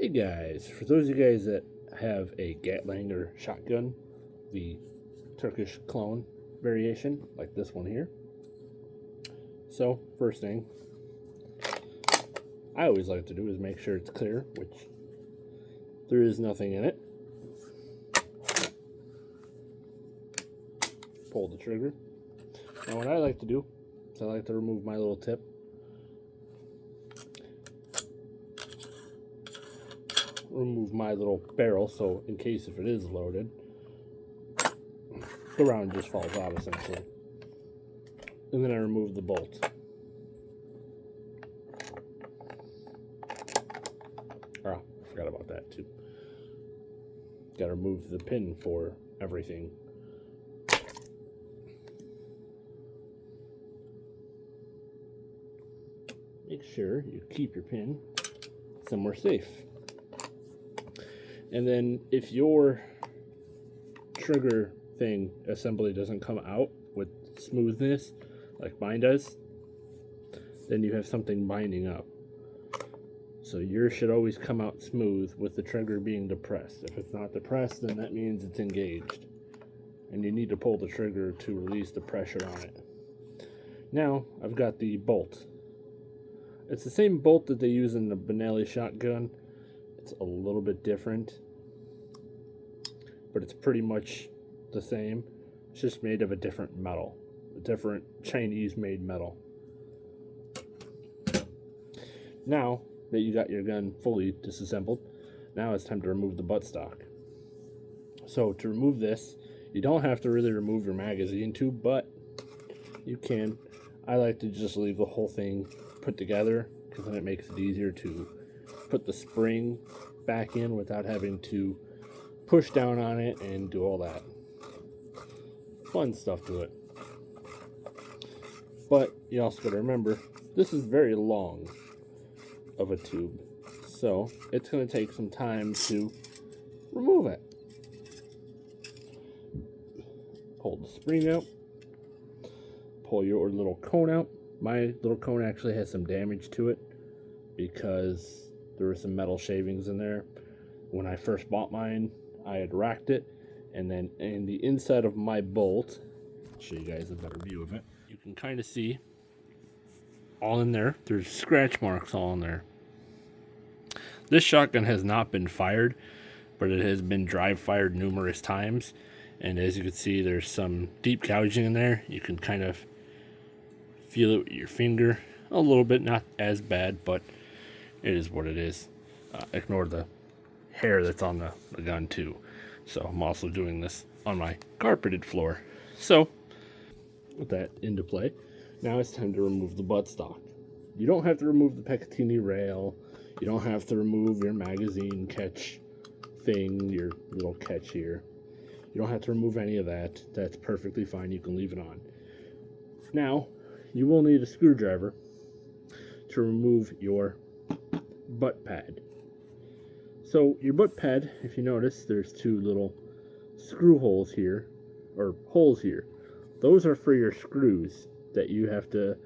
Hey guys, for those of you guys that have a gatlander shotgun, the Turkish clone variation, like this one here. So, first thing I always like to do is make sure it's clear, which there is nothing in it. Pull the trigger. Now what I like to do is I like to remove my little tip. Remove my little barrel, so in case if it is loaded, the round just falls out essentially. And then I remove the bolt. Oh, I forgot about that too. Got to remove the pin for everything. Make sure you keep your pin somewhere safe. And then if your trigger thing assembly doesn't come out with smoothness like mine does, then you have something binding up. So yours should always come out smooth with the trigger being depressed. If it's not depressed, then that means it's engaged. And you need to pull the trigger to release the pressure on it. Now, I've got the bolt. It's the same bolt that they use in the Benelli shotgun. It's a little bit different, but it's pretty much the same. It's just made of a different metal, a different Chinese-made metal. Now that you got your gun fully disassembled, now it's time to remove the buttstock. So to remove this, you don't have to really remove your magazine tube, but you can. I like to just leave the whole thing put together because then it makes it easier to put the spring back in without having to push down on it and do all that fun stuff to it. But you also got to remember, this is very long of a tube, so it's going to take some time to remove it. Pull the spring out, pull your little cone out. My little cone actually has some damage to it because there were some metal shavings in there. When I first bought mine, I had racked it, and then in the inside of my bolt, I'll show you guys a better view of it. You can kind of see all in there. There's scratch marks all in there. This shotgun has not been fired, but it has been dry fired numerous times. And as you can see, there's some deep gouging in there. You can kind of feel it with your finger a little bit, not as bad, but it is what it is. Ignore the hair that's on the gun too. So I'm also doing this on my carpeted floor. So with that into play, now it's time to remove the buttstock. You don't have to remove the Picatinny rail. You don't have to remove your magazine catch thing, your little catch here. You don't have to remove any of that. That's perfectly fine. You can leave it on. Now, you will need a screwdriver to remove your butt pad. So your butt pad, if you notice, there's two little screw holes here, or holes here. Those are for your screws that you have to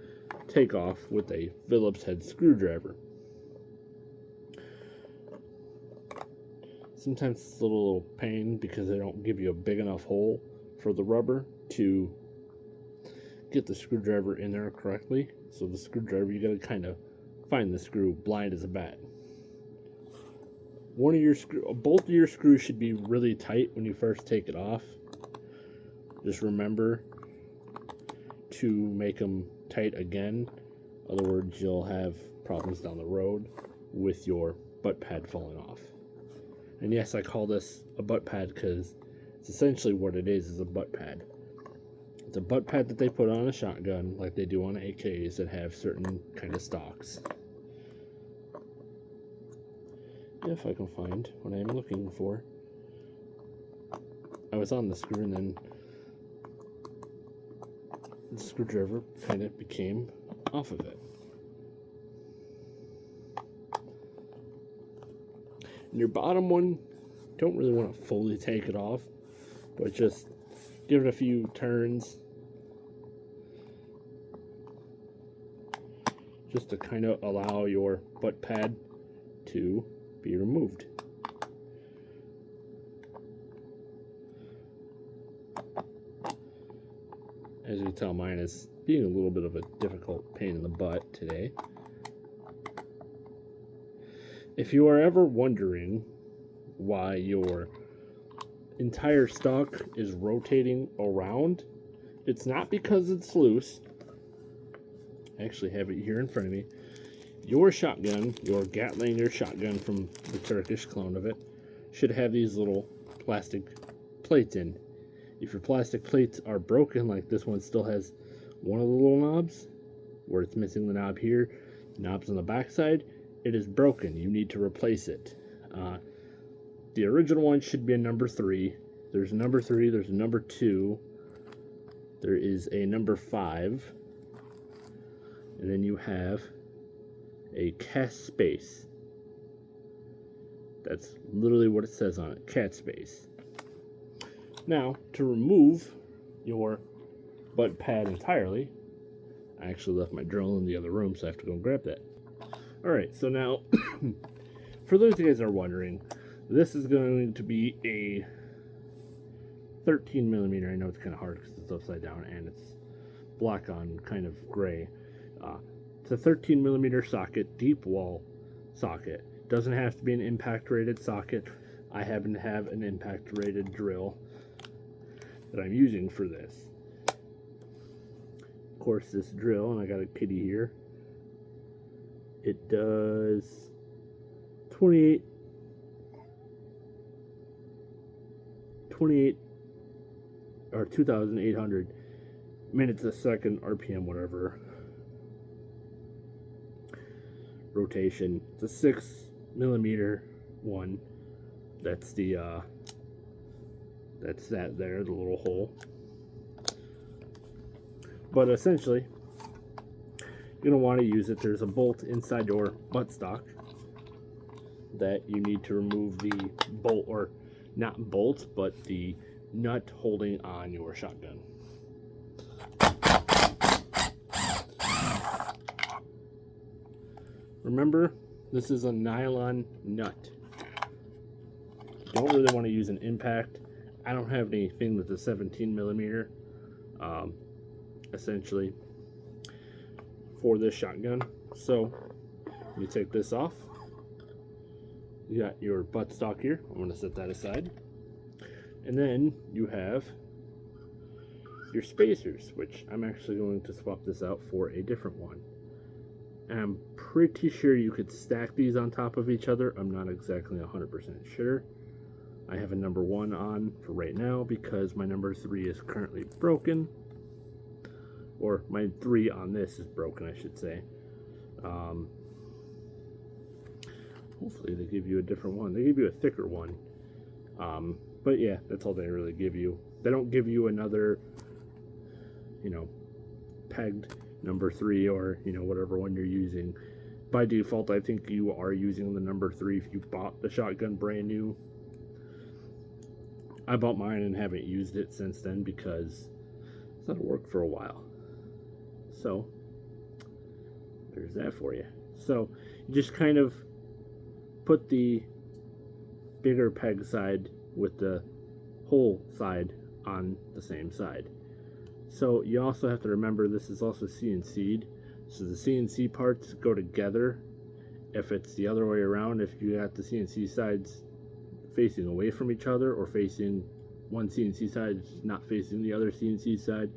take off with a Phillips head screwdriver. Sometimes it's a little pain because they don't give you a big enough hole for the rubber to get the screwdriver in there correctly. So the screwdriver, you gotta kind of find the screw blind as a bat. Both of your screws should be really tight when you first take it off. Just remember to make them tight again. In other words, you'll have problems down the road with your butt pad falling off. And yes, I call this a butt pad because it's essentially what it is a butt pad. It's a butt pad that they put on a shotgun like they do on AKs that have certain kind of stocks. If I can find what I'm looking for. I was on the screw and then the screwdriver kind of became off of it. And your bottom one, don't really want to fully take it off, but just give it a few turns just to kind of allow your butt pad to be removed. As you can tell, mine is being a little bit of a difficult pain in the butt today. If you are ever wondering why your entire stock is rotating around, it's not because it's loose. I actually have it here in front of me. Your shotgun, your gatlander shotgun from the Turkish clone of it, should have these little plastic plates in. If your plastic plates are broken, like this one still has one of the little knobs, where it's missing the knob here, knobs on the back side, it is broken. You need to replace it. The original one should be a number 3. There's a number 3, there's a number 2, there is a number 5, and then you have a cat space. That's literally what it says on it, cat space. Now, to remove your butt pad entirely, I actually left my drill in the other room, so I have to go and grab that. Alright, so now, for those of you guys that are wondering, this is going to be a 13 millimeter. I know it's kind of hard because it's upside down and it's black on kind of gray. It's a 13 millimeter socket, deep wall socket. Doesn't have to be an impact rated socket. I happen to have an impact rated drill that I'm using for this. Of course, this drill, and I got a kitty here, it does 28 or 2,800 minutes a second, RPM, whatever, rotation. It's a 6 millimeter one. That's the that's that there, the little hole. But essentially, you're gonna want to use it. There's a bolt inside your buttstock that you need to remove the bolt, or not bolt, but the nut holding on your shotgun. Remember, this is a nylon nut. You don't really want to use an impact. I don't have anything that's a 17 millimeter, essentially, for this shotgun. So, let me take this off. You got your buttstock here. I'm going to set that aside. And then you have your spacers, which I'm actually going to swap this out for a different one. And I'm pretty sure you could stack these on top of each other. I'm not exactly 100% sure. I have a number 1 on for right now because my number 3 is currently broken. Or my 3 on this is broken, I should say. Hopefully they give you a different one. They give you a thicker one. But yeah, that's all they really give you. They don't give you another, pegged number 3 or, whatever one you're using. By default, I think you are using the number 3 if you bought the shotgun brand new. I bought mine and haven't used it since then because it's not worked for a while. So, there's that for you. So, you just kind of put the bigger peg side with the hole side on the same side. So you also have to remember this is also CNC'd, so the CNC parts go together. If it's the other way around, if you got the CNC sides facing away from each other or facing one CNC side not facing the other CNC side,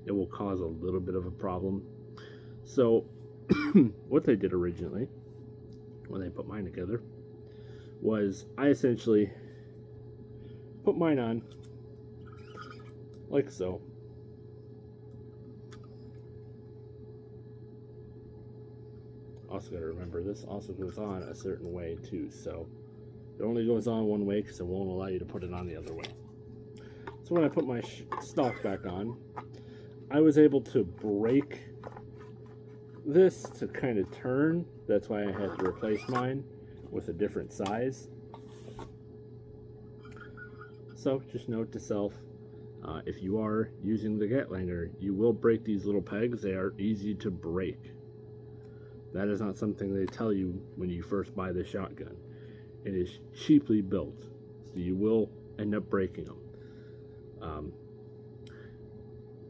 it will cause a little bit of a problem. So what they did originally when they put mine together was I essentially put mine on like so. Also got to remember this also goes on a certain way too, so it only goes on one way because it won't allow you to put it on the other way. So when I put my stock back on, I was able to break this to kind of turn. That's why I had to replace mine with a different size. So just note to self, if you are using the gatlander, you will break these little pegs. They are easy to break. That is not something they tell you when you first buy the shotgun. It is cheaply built, so you will end up breaking them.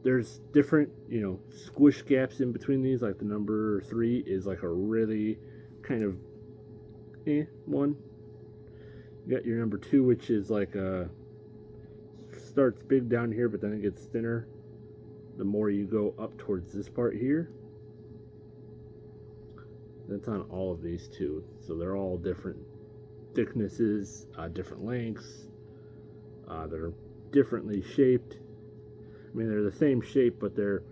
There's different, squish gaps in between these. Like the number 3 is like a really kind of one. You got your number 2, which is like starts big down here, but then it gets thinner the more you go up towards this part here. That's on all of these too, so they're all different thicknesses, different lengths. They're differently shaped. I mean, they're the same shape, but they're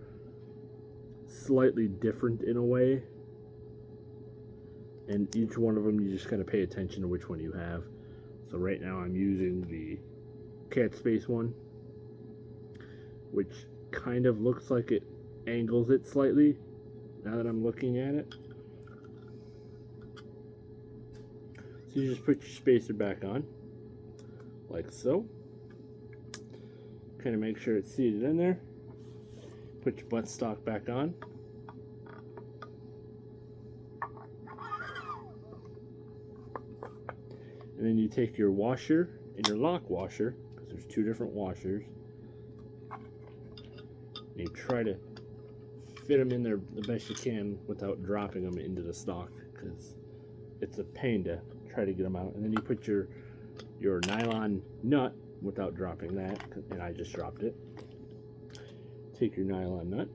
slightly different in a way. And each one of them, you just gotta pay attention to which one you have. So right now I'm using the cat space one, which kind of looks like it angles it slightly now that I'm looking at it. So you just put your spacer back on, like so. Kind of make sure it's seated in there. Put your buttstock back on. And then you take your washer and your lock washer, because there's 2 different washers. And you try to fit them in there the best you can without dropping them into the stock, because it's a pain to try to get them out. And then you put your nylon nut without dropping that, and I just dropped it. Take your nylon nut,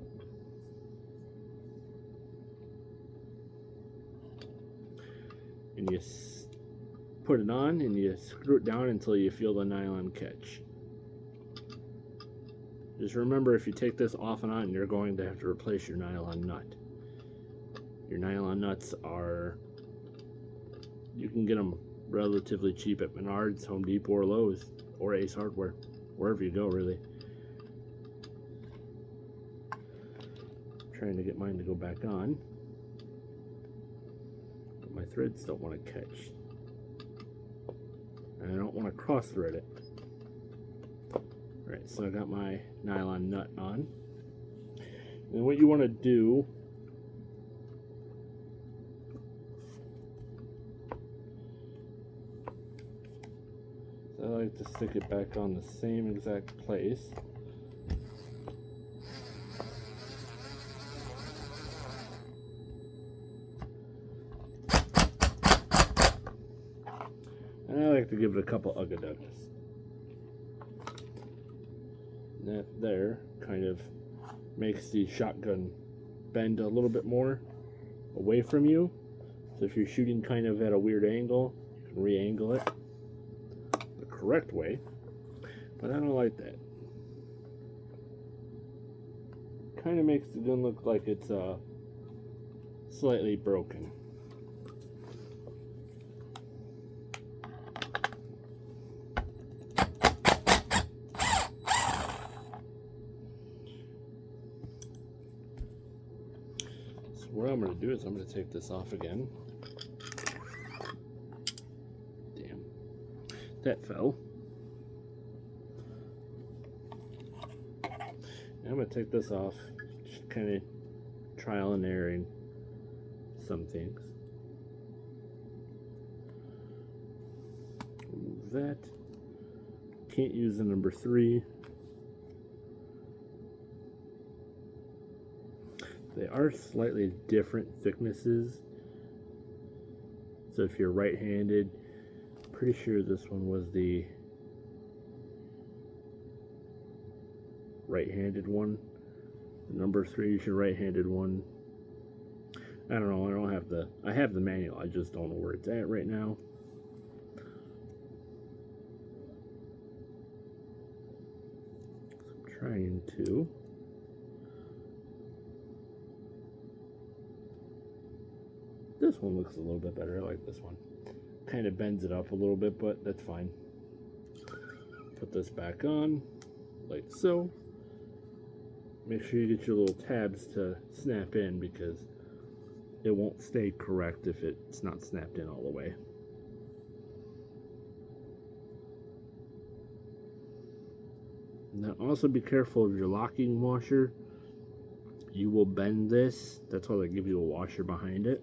and you put it on, and you screw it down until you feel the nylon catch. Just remember, if you take this off and on, you're going to have to replace your nylon nut. Your nylon nuts you can get them relatively cheap at Menards, Home Depot, or Lowe's, or Ace Hardware, wherever you go, really. I'm trying to get mine to go back on, but my threads don't want to catch, and I don't want to cross thread it. Alright, so I got my nylon nut on, and what you want to do I like to stick it back on the same exact place. And I like to give it a couple ugga-duggas. That there kind of makes the shotgun bend a little bit more away from you. So if you're shooting kind of at a weird angle, you can re-angle it the correct way. But I don't like that. Kind of makes the gun look like it's slightly broken. So what I'm going to do is I'm going to take this off again. Damn, that fell. I'm going to take this off, just kind of trial and erroring some things. Remove that. Can't use the number 3. They are slightly different thicknesses. So if you're right-handed, pretty sure this one was the right-handed one. Number 3 is your right-handed one. I don't know, I have the manual, I just don't know where it's at right now. I'm trying to. This one looks a little bit better, I like this one. Kind of bends it up a little bit, but that's fine. Put this back on, like so. Make sure you get your little tabs to snap in, because it won't stay correct if it's not snapped in all the way. Now also be careful of your locking washer. You will bend this. That's why they give you a washer behind it.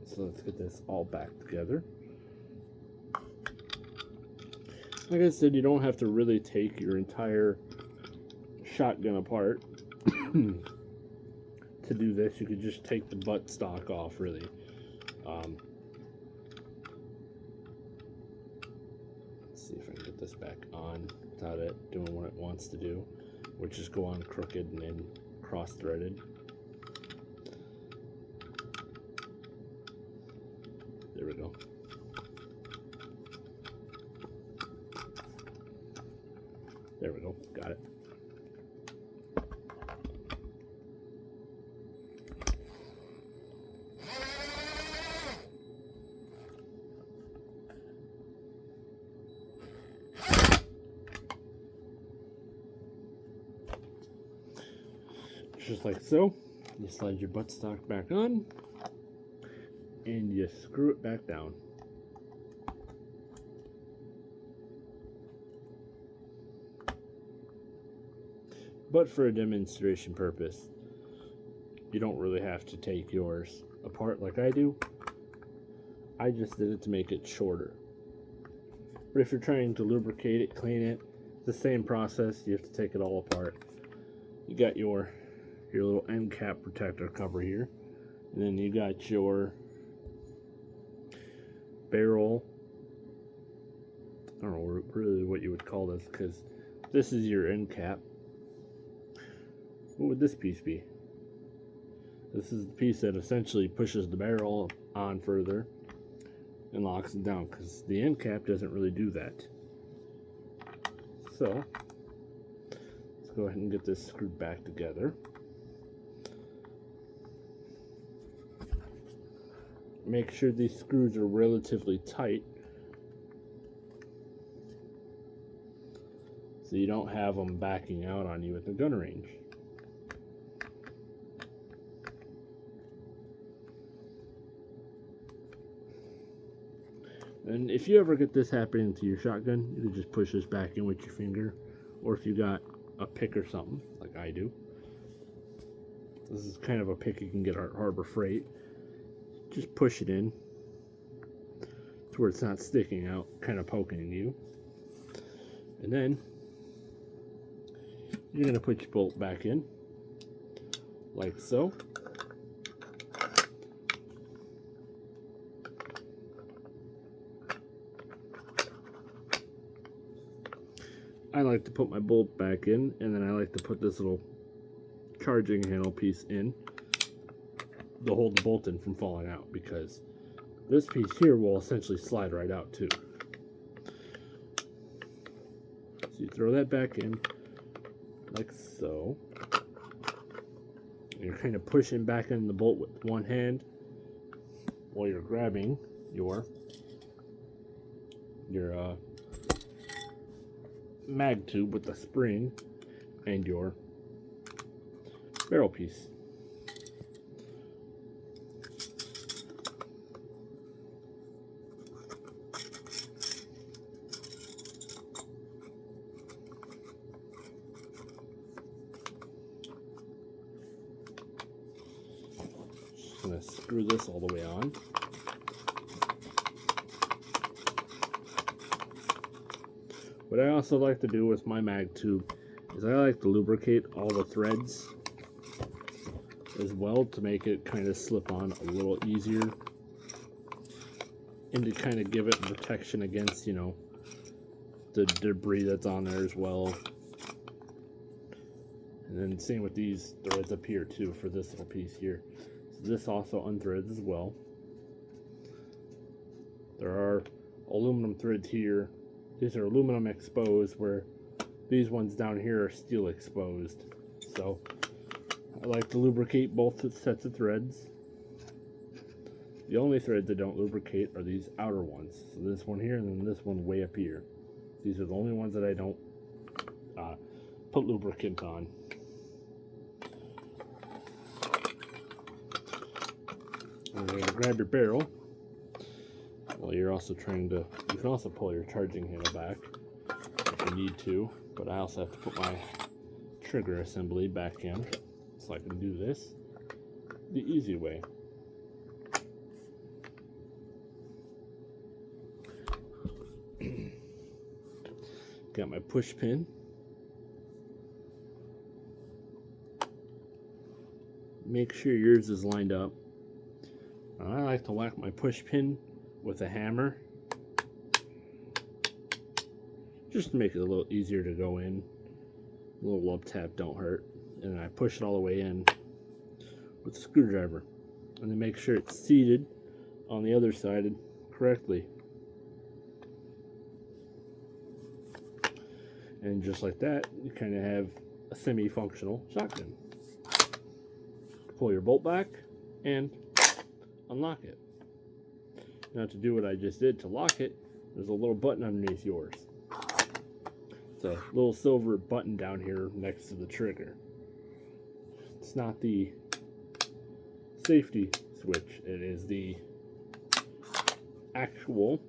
So let's get this all back together. Like I said, you don't have to really take your entire shotgun apart to do this. You could just take the butt stock off, really. Let's see if I can get this back on without it doing what it wants to do, which is go on crooked and then cross-threaded. There we go. There we go. Got it. Just like so. You slide your buttstock back on and you screw it back down. But for a demonstration purpose, you don't really have to take yours apart like I do. I just did it to make it shorter. But if you're trying to lubricate it, clean it, it's the same process. You have to take it all apart. You got your little end cap protector cover here, and then you got your barrel. I don't know really what you would call this, because this is your end cap. What would this piece be? This is the piece that essentially pushes the barrel on further and locks it down, because the end cap doesn't really do that. So let's go ahead and get this screwed back together. Make sure these screws are relatively tight so you don't have them backing out on you at the gun range. And if you ever get this happening to your shotgun, you can just push this back in with your finger, or if you got a pick or something like I do. This is kind of a pick you can get at Harbor Freight. Just push it in to where it's not sticking out, kind of poking you. And then you're going to put your bolt back in, like so. I like to put my bolt back in, and then I like to put this little charging handle piece in to hold the bolt in from falling out, because this piece here will essentially slide right out too. So you throw that back in like so. You're kind of pushing back in the bolt with one hand while you're grabbing your mag tube with the spring and your barrel piece. I'm going to screw this all the way on. What I also like to do with my mag tube is I like to lubricate all the threads as well to make it kind of slip on a little easier, and to kind of give it protection against, you know, the debris that's on there as well. And then same with these threads up here too for this little piece here. So this also unthreads as well. There are aluminum threads here. These are aluminum exposed, where these ones down here are steel exposed. So I like to lubricate both sets of threads. The only threads that don't lubricate are these outer ones. So this one here and then this one way up here. These are the only ones that I don't put lubricant on. And you're going to grab your barrel. Well, you're also trying to, you can also pull your charging handle back if you need to, but I also have to put my trigger assembly back in so I can do this the easy way. Got my push pin. Make sure yours is lined up. I like to whack my push pin with a hammer, just to make it a little easier to go in. A little love tap don't hurt. And I push it all the way in with a screwdriver. And then make sure it's seated on the other side correctly. And just like that, you kind of have a semi-functional shotgun. Pull your bolt back and unlock it. Now to do what I just did to lock it, there's a little button underneath yours. It's a little silver button down here next to the trigger. It's not the safety switch, it is the actual.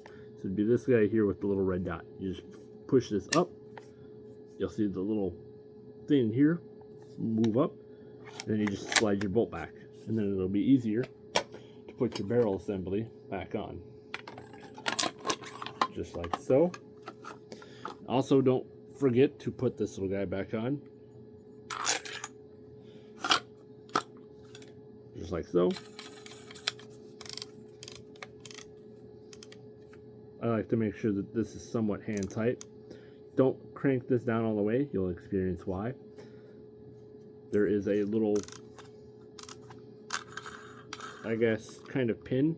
So it'd be this guy here with the little red dot. You just push this up, you'll see the little thing here move up, and then you just slide your bolt back, and then it'll be easier to put your barrel assembly back on, just like so. Also, don't forget to put this little guy back on, just like so. I like to make sure that this is somewhat hand tight. Don't crank this down all the way, you'll experience why. There is a little, I guess, kind of pin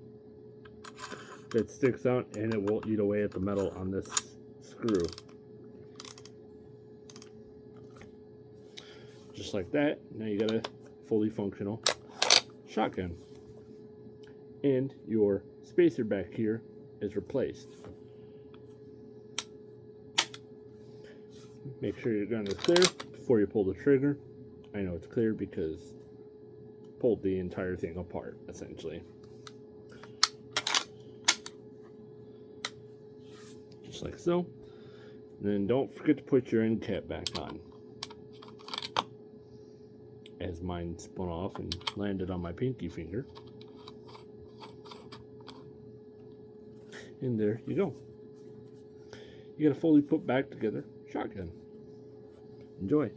that sticks out, and it will eat away at the metal on this screw. Just like that. Now you got a fully functional shotgun. And your spacer back here is replaced. Make sure your gun is clear before you pull the trigger. I know it's clear because I pulled the entire thing apart, essentially. Just like so. And then don't forget to put your end cap back on. As mine spun off and landed on my pinky finger. And there you go. You got a fully put back together shotgun. Enjoy.